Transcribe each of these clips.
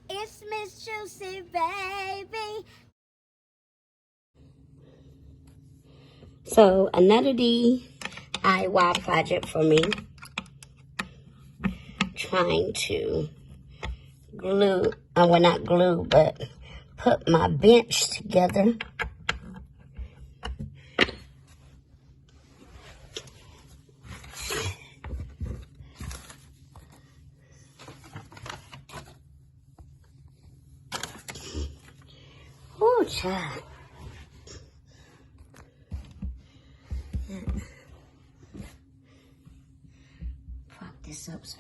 It's Miss Juicy, baby. So another DIY project for me. Trying to glue, well not glue, but put my bench together. Oh, child. Prop this up, sir.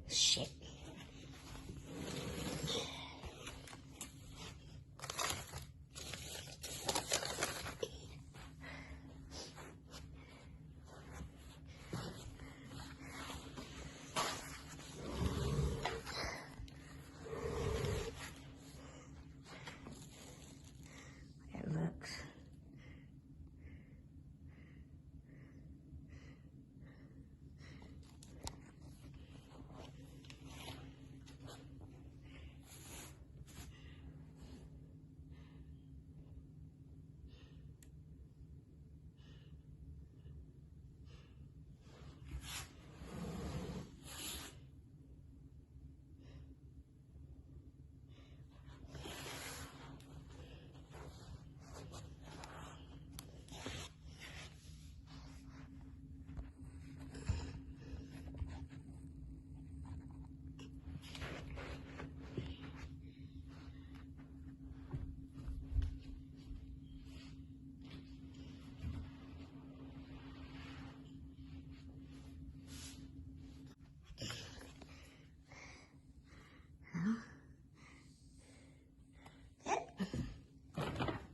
Shit. It looks.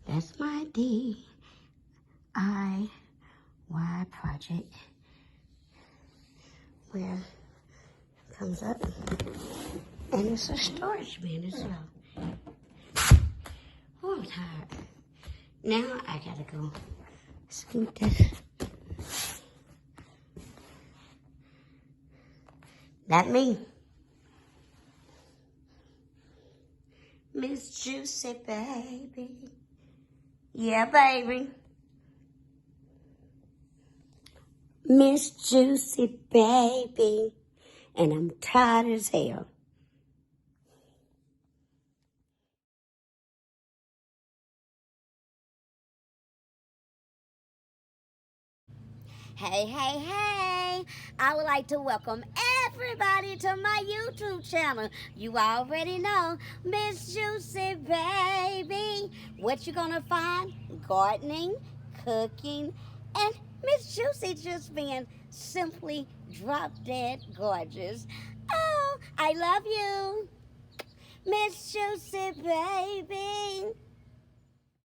That's my DIY project. Where it comes up and it's a storage bin as well. Oh, I'm tired. Now I gotta go scoot this. That me. Miss Juicy, baby. Yeah, baby. Miss Juicy, baby. And I'm tired as hell. Hey, hey, hey. I would like to welcome everybody to my YouTube channel. You already know, Miss Juicy, baby. What you gonna find? Gardening, cooking, and Miss Juicy just being simply drop dead gorgeous. Oh, I love you. Miss Juicy, baby.